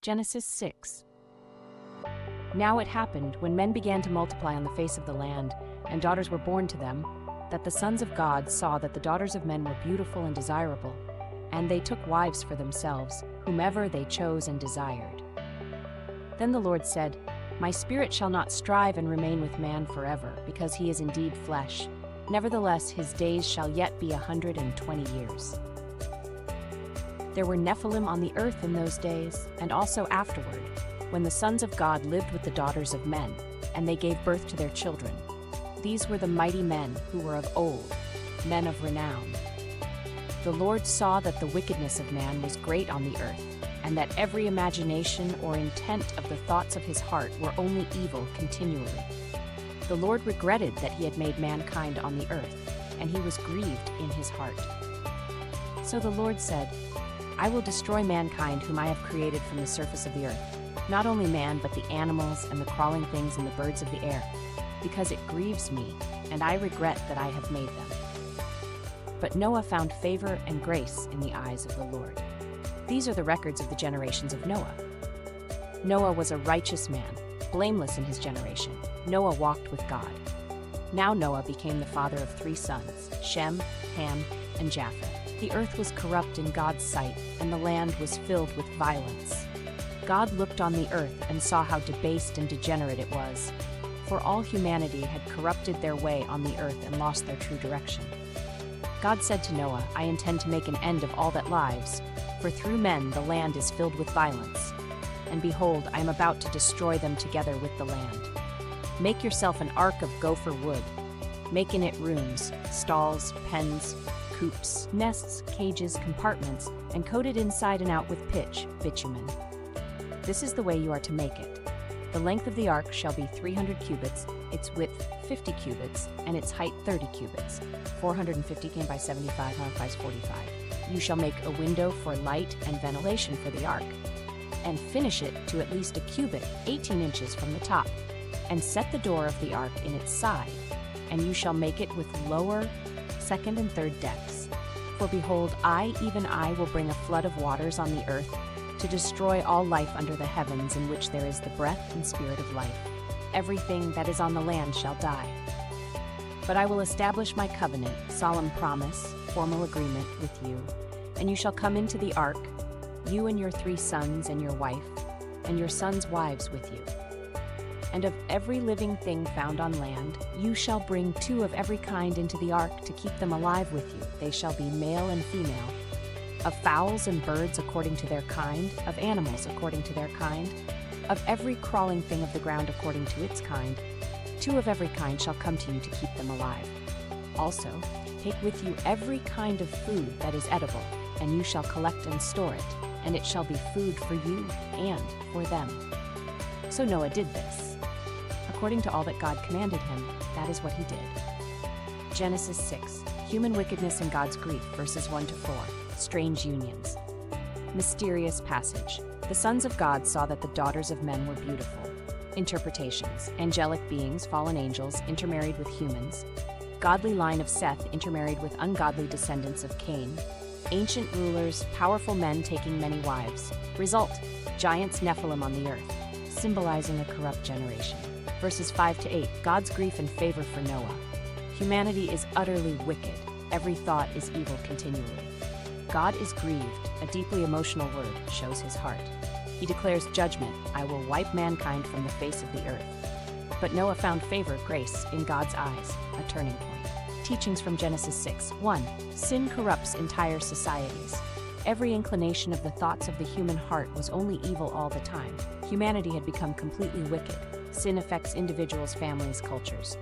Genesis 6. Now it happened, when men began to multiply on the face of the land, and daughters were born to them, that the sons of God saw that the daughters of men were beautiful and desirable, and they took wives for themselves, whomever they chose and desired. Then the Lord said, My spirit shall not strive and remain with man forever, because he is indeed flesh. Nevertheless, his days shall yet be 120 years. There were Nephilim on the earth in those days, and also afterward, when the sons of God lived with the daughters of men, and they gave birth to their children. These were the mighty men who were of old, men of renown. The Lord saw that the wickedness of man was great on the earth, and that every imagination or intent of the thoughts of his heart were only evil continually. The Lord regretted that he had made mankind on the earth, and he was grieved in his heart. So the Lord said, I will destroy mankind whom I have created from the surface of the earth, not only man but the animals and the crawling things and the birds of the air, because it grieves me, and I regret that I have made them. But Noah found favor and grace in the eyes of the Lord. These are the records of the generations of Noah. Noah was a righteous man, blameless in his generation. Noah walked with God. Now Noah became the father of 3 sons, Shem, Ham, and Japheth. The earth was corrupt in God's sight, and the land was filled with violence. God looked on the earth and saw how debased and degenerate it was, for all humanity had corrupted their way on the earth and lost their true direction. God said to Noah, I intend to make an end of all that lives, for through men the land is filled with violence. And behold, I am about to destroy them together with the land. Make yourself an ark of gopher wood. Make in it rooms, stalls, pens, coops, nests, cages, compartments, and coat it inside and out with pitch, bitumen. This is the way you are to make it. The length of the ark shall be 300 cubits, its width 50 cubits, and its height 30 cubits. 450 came by 75, modifies 45. You shall make a window for light and ventilation for the ark, and finish it to at least a cubit, 18 inches from the top, and set the door of the ark in its side, and you shall make it with lower, second and third decks. For behold, I, even I, will bring a flood of waters on the earth, to destroy all life under the heavens in which there is the breath and spirit of life. Everything that is on the land shall die. But I will establish my covenant, solemn promise, formal agreement with you, and you shall come into the ark, you and your 3 sons and your wife, and your sons' wives with you. And of every living thing found on land, you shall bring 2 of every kind into the ark to keep them alive with you. They shall be male and female. Of fowls and birds according to their kind, of animals according to their kind, of every crawling thing of the ground according to its kind, 2 of every kind shall come to you to keep them alive. Also, take with you every kind of food that is edible, and you shall collect and store it, and it shall be food for you and for them. So Noah did this. According to all that God commanded him, that is what he did. Genesis 6. Human wickedness and God's grief, verses 1 to 4. Strange unions. Mysterious passage. The sons of God saw that the daughters of men were beautiful. Interpretations. Angelic beings, fallen angels, intermarried with humans. Godly line of Seth intermarried with ungodly descendants of Cain. Ancient rulers, powerful men taking many wives. Result, giants Nephilim on the earth, symbolizing a corrupt generation. Verses 5 to 8. God's grief and favor for Noah. Humanity is utterly wicked. Every thought is evil continually. God is grieved, a deeply emotional word, shows his heart. He declares judgment, I will wipe mankind from the face of the earth. But Noah found favor, grace, in God's eyes, a turning point. Teachings from Genesis 6. 1. Sin corrupts entire societies. Every inclination of the thoughts of the human heart was only evil all the time. Humanity had become completely wicked. Sin affects individuals, families, cultures.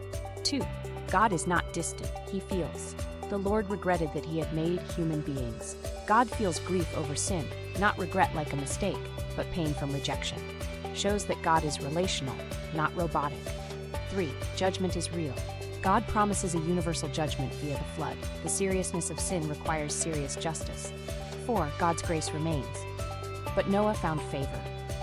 2. God is not distant, he feels. The Lord regretted that he had made human beings. God feels grief over sin, not regret like a mistake, but pain from rejection. Shows that God is relational, not robotic. 3. Judgment is real. God promises a universal judgment via the flood. The seriousness of sin requires serious justice. 4. God's grace remains. But Noah found favor.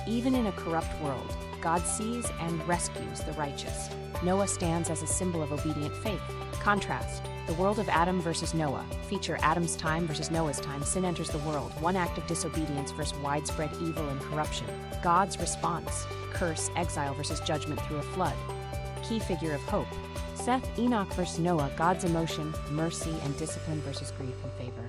Even in a corrupt world, God sees and rescues the righteous. Noah stands as a symbol of obedient faith. Contrast. The world of Adam versus Noah. Feature Adam's time versus Noah's time. Sin enters the world. One act of disobedience versus widespread evil and corruption. God's response. Curse, exile versus judgment through a flood. Key figure of hope. Seth, Enoch versus Noah. God's emotion, mercy, and discipline versus grief and favor.